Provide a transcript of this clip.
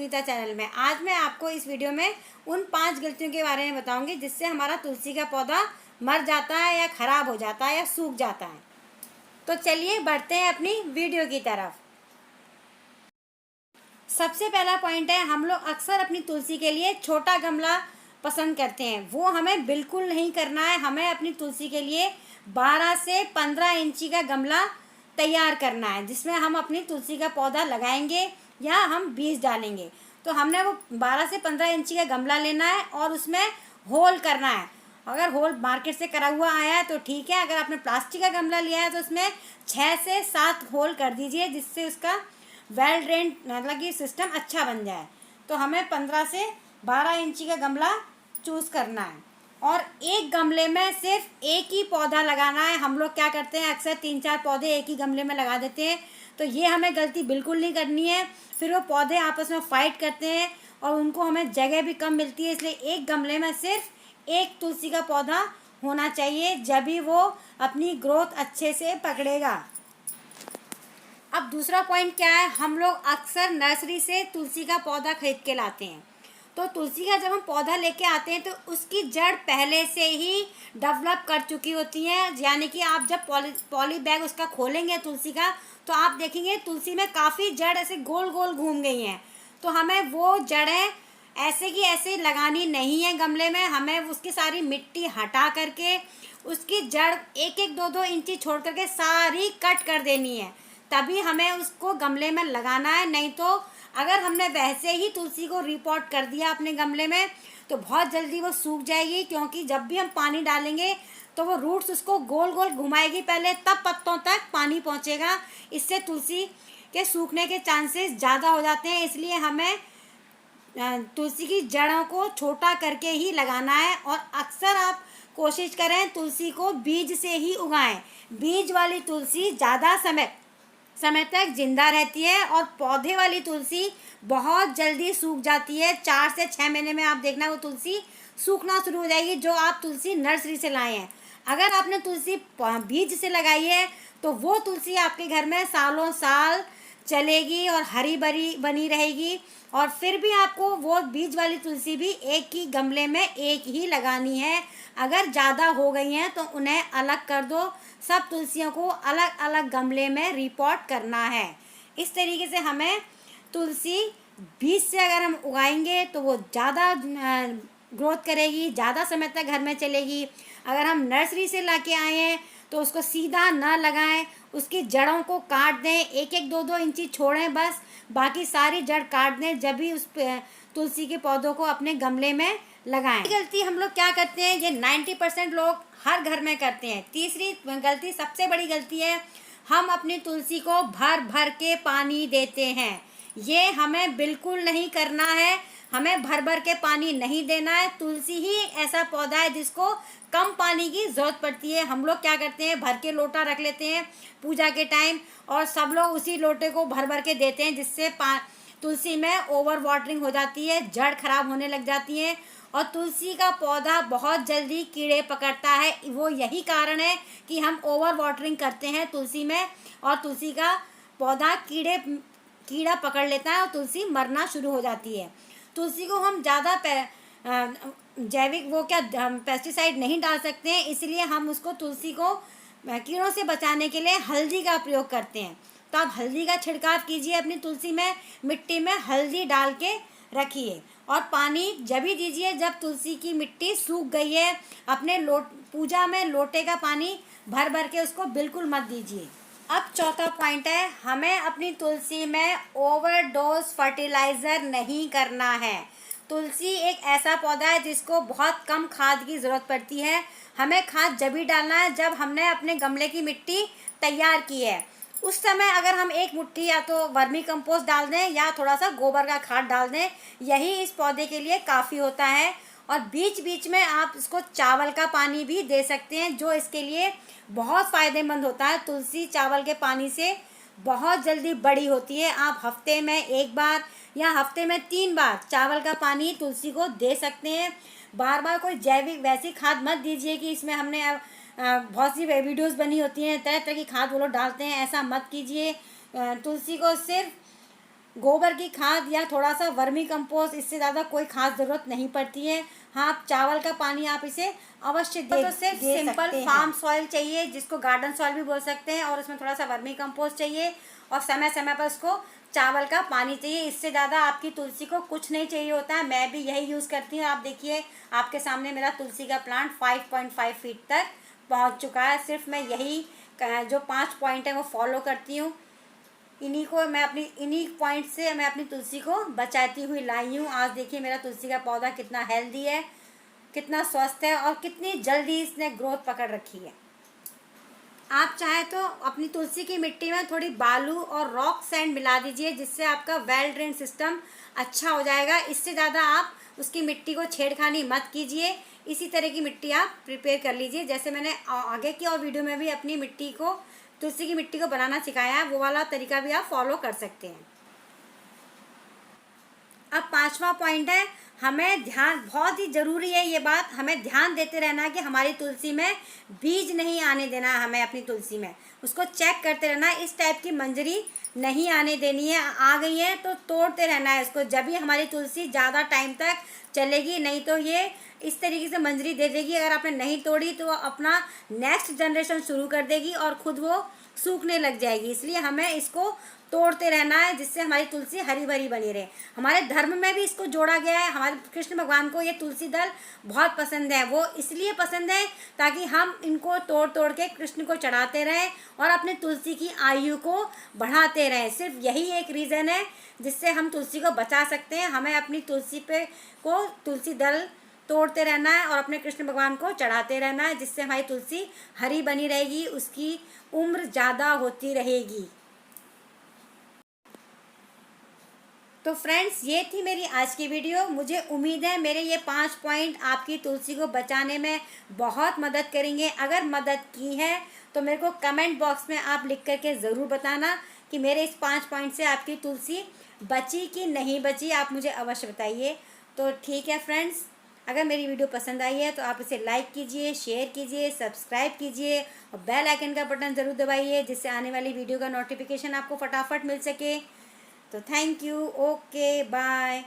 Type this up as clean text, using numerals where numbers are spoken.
Sunita channel में। आज मैं आपको इस वीडियो में उन 5 गलतियों के बारे में बताऊंगी जिससे हमारा तुलसी का पौधा मर जाता है या ख़राब हो जाता है या सूख जाता है। तो चलिए बढ़ते हैं अपनी वीडियो की तरफ। सबसे पहला पॉइंट है, हम लोग अक्सर अपनी तुलसी के लिए छोटा गमला पसंद करते हैं। वो हमें बिल्कुल नहीं करना है। हमें अपनी तुलसी के लिए 12 से 15 इंची का गमला तैयार करना है, जिसमें हम अपनी तुलसी का पौधा लगाएंगे या हम बीज डालेंगे। तो हमने वो 12 से 15 इंची का गमला लेना है और उसमें होल करना है। अगर होल मार्केट से करा हुआ आया है तो ठीक है। अगर आपने प्लास्टिक का गमला लिया है तो उसमें 6 से 7 होल कर दीजिए, जिससे उसका वेल ड्रेन मतलब कि सिस्टम अच्छा बन जाए। तो हमें 15 से 12 इंची का गमला चूज़ करना है और एक गमले में सिर्फ एक ही पौधा लगाना है। हम लोग क्या करते हैं, अक्सर 3-4 पौधे एक ही गमले में लगा देते हैं। तो ये हमें गलती बिल्कुल नहीं करनी है। फिर वो पौधे आपस में फाइट करते हैं और उनको हमें जगह भी कम मिलती है। इसलिए एक गमले में सिर्फ एक तुलसी का पौधा होना चाहिए, जब भी वो अपनी ग्रोथ अच्छे से पकड़ेगा। अब दूसरा पॉइंट क्या है, हम लोग अक्सर नर्सरी से तुलसी का पौधा खरीद के लाते हैं। तो तुलसी का जब हम पौधा लेके आते हैं तो उसकी जड़ पहले से ही डेवलप कर चुकी होती हैं। यानी कि आप जब पॉली बैग उसका खोलेंगे तुलसी का, तो आप देखेंगे तुलसी में काफ़ी जड़ ऐसे गोल गोल घूम गई हैं। तो हमें वो जड़ें ऐसे की ऐसे लगानी नहीं है गमले में। हमें उसकी सारी मिट्टी हटा करके उसकी जड़ 1-1, 2-2 इंची छोड़ करके सारी कट कर देनी है, तभी हमें उसको गमले में लगाना है। नहीं तो अगर हमने वैसे ही तुलसी को रिपोर्ट कर दिया अपने गमले में तो बहुत जल्दी वो सूख जाएगी, क्योंकि जब भी हम पानी डालेंगे तो वो रूट्स उसको गोल गोल घुमाएगी पहले, तब पत्तों तक पानी पहुंचेगा। इससे तुलसी के सूखने के चांसेस ज़्यादा हो जाते हैं। इसलिए हमें तुलसी की जड़ों को छोटा करके ही लगाना है और अक्सर आप कोशिश करें तुलसी को बीज से ही उगाएं। बीज वाली तुलसी ज़्यादा समय तक जिंदा रहती है और पौधे वाली तुलसी बहुत जल्दी सूख जाती है। 4 से 6 महीने में आप देखना वो तुलसी सूखना शुरू हो जाएगी, जो आप तुलसी नर्सरी से लाए हैं। अगर आपने तुलसी बीज से लगाई है तो वो तुलसी आपके घर में सालों साल चलेगी और हरी भरी बनी रहेगी। और फिर भी आपको वो बीज वाली तुलसी भी एक ही गमले में एक ही लगानी है। अगर ज़्यादा हो गई हैं तो उन्हें अलग कर दो। सब तुलसियों को अलग अलग गमले में रिपोर्ट करना है। इस तरीके से हमें तुलसी बीज से अगर हम उगाएंगे तो वो ज़्यादा ग्रोथ करेगी, ज़्यादा समय तक घर में चलेगी। अगर हम नर्सरी से ला के आए हैं तो उसको सीधा ना लगाएं, उसकी जड़ों को काट दें, 1-1, 2-2 इंची छोड़ें बस, बाकी सारी जड़ काट दें, जब भी उस तुलसी के पौधों को अपने गमले में लगाएं। गलती हम लोग क्या करते हैं, ये 90% लोग हर घर में करते हैं। तीसरी गलती, सबसे बड़ी गलती है, हम अपनी तुलसी को भर भर के पानी देते हैं। ये हमें बिल्कुल नहीं करना है। हमें भर भर के पानी नहीं देना है। तुलसी ही ऐसा पौधा है जिसको कम पानी की ज़रूरत पड़ती है। हम लोग क्या करते हैं, भर के लोटा रख लेते हैं पूजा के टाइम और सब लोग उसी लोटे को भर भर के देते हैं, जिससे तुलसी में ओवर वाटरिंग हो जाती है, जड़ खराब होने लग जाती है और तुलसी का पौधा बहुत जल्दी कीड़े पकड़ता है। वो यही कारण है कि हम ओवर वाटरिंग करते हैं तुलसी में और तुलसी का पौधा कीड़ा पकड़ लेता है और तुलसी मरना शुरू हो जाती है। तुलसी को हम ज़्यादा जैविक पेस्टिसाइड नहीं डाल सकते हैं, इसलिए हम उसको तुलसी को कीड़ों से बचाने के लिए हल्दी का प्रयोग करते हैं। तो आप हल्दी का छिड़काव कीजिए अपनी तुलसी में, मिट्टी में हल्दी डाल के रखिए और पानी जब भी दीजिए जब तुलसी की मिट्टी सूख गई है। अपने पूजा में लोटे का पानी भर भर के उसको बिल्कुल मत दीजिए। अब चौथा पॉइंट है, हमें अपनी तुलसी में ओवरडोज फर्टिलाइज़र नहीं करना है। तुलसी एक ऐसा पौधा है जिसको बहुत कम खाद की ज़रूरत पड़ती है। हमें खाद जब भी डालना है जब हमने अपने गमले की मिट्टी तैयार की है। उस समय अगर हम एक मुट्ठी या तो वर्मी कंपोस्ट डाल दें या थोड़ा सा गोबर का खाद डाल दें, यही इस पौधे के लिए काफ़ी होता है। और बीच बीच में आप इसको चावल का पानी भी दे सकते हैं, जो इसके लिए बहुत फ़ायदेमंद होता है। तुलसी चावल के पानी से बहुत जल्दी बड़ी होती है। आप हफ्ते में 1 बार या हफ्ते में 3 बार चावल का पानी तुलसी को दे सकते हैं। बार बार कोई जैविक वैसी खाद मत दीजिए कि इसमें हमने बहुत सी वीडियोस बनी होती हैं, तरह तरह की खाद वो लोग डालते हैं, ऐसा मत कीजिए। तुलसी को सिर्फ गोबर की खाद या थोड़ा सा वर्मी कंपोस्ट, इससे ज़्यादा कोई खास ज़रूरत नहीं पड़ती है। हाँ, आप चावल का पानी आप इसे अवश्य तो सिर्फ सिंपल फार्म सॉइल चाहिए, जिसको गार्डन सॉइल भी बोल सकते हैं, और उसमें थोड़ा सा वर्मी कंपोस्ट चाहिए और समय समय पर उसको चावल का पानी चाहिए। इससे ज़्यादा आपकी तुलसी को कुछ नहीं चाहिए होता है। मैं भी यही यूज़ करती हूँ। आप देखिए, आपके सामने मेरा तुलसी का प्लांट 5.5 फीट तक पहुँच चुका है। सिर्फ मैं यही जो 5 पॉइंट है वो फॉलो करती हूँ। इन्हीं पॉइंट से मैं अपनी तुलसी को बचाती हुई लाई हूँ। आज देखिए मेरा तुलसी का पौधा कितना हेल्दी है, कितना स्वस्थ है और कितनी जल्दी इसने ग्रोथ पकड़ रखी है। आप चाहे तो अपनी तुलसी की मिट्टी में थोड़ी बालू और रॉक सैंड मिला दीजिए, जिससे आपका वेल ड्रेन सिस्टम अच्छा हो जाएगा। इससे ज़्यादा आप उसकी मिट्टी को छेड़खानी मत कीजिए। इसी तरह की मिट्टी आप प्रिपेयर कर लीजिए, जैसे मैंने आगे की और वीडियो में भी अपनी मिट्टी को, तुलसी की मिट्टी को बनाना सिखाया है, वो वाला तरीका भी आप फॉलो कर सकते हैं। अब 5वां पॉइंट है, हमें ध्यान, बहुत ही ज़रूरी है ये बात, हमें ध्यान देते रहना है कि हमारी तुलसी में बीज नहीं आने देना है। हमें अपनी तुलसी में उसको चेक करते रहना है, इस टाइप की मंजरी नहीं आने देनी है। आ गई है तो तोड़ते रहना है इसको, जब भी हमारी तुलसी ज़्यादा टाइम तक चलेगी। नहीं तो ये इस तरीके से मंजरी दे देगी, अगर आपने नहीं तोड़ी तो अपना नेक्स्ट जनरेशन शुरू कर देगी और ख़ुद वो सूखने लग जाएगी। इसलिए हमें इसको तोड़ते रहना है, जिससे हमारी तुलसी हरी भरी बनी रहे। हमारे धर्म में भी इसको जोड़ा गया है। हमारे कृष्ण भगवान को ये तुलसी दल बहुत पसंद है। वो इसलिए पसंद है ताकि हम इनको तोड़ तोड़ के कृष्ण को चढ़ाते रहें और अपने तुलसी की आयु को बढ़ाते रहें। सिर्फ यही एक रीज़न है जिससे हम तुलसी को बचा सकते हैं। हमें अपनी तुलसी दल तोड़ते रहना है और अपने कृष्ण भगवान को चढ़ाते रहना है, जिससे हमारी तुलसी हरी बनी रहेगी, उसकी उम्र ज़्यादा होती रहेगी। तो फ्रेंड्स, ये थी मेरी आज की वीडियो। मुझे उम्मीद है मेरे ये 5 पॉइंट आपकी तुलसी को बचाने में बहुत मदद करेंगे। अगर मदद की है तो मेरे को कमेंट बॉक्स में आप लिख करके ज़रूर बताना कि मेरे इस 5 पॉइंट से आपकी तुलसी बची कि नहीं बची, आप मुझे अवश्य बताइए। तो ठीक है फ्रेंड्स, अगर मेरी वीडियो पसंद आई है तो आप इसे लाइक कीजिए, शेयर कीजिए, सब्सक्राइब कीजिए और बेल आइकन का बटन ज़रूर दबाइए, जिससे आने वाली वीडियो का नोटिफिकेशन आपको फटाफट मिल सके। तो थैंक यू, ओके, बाय।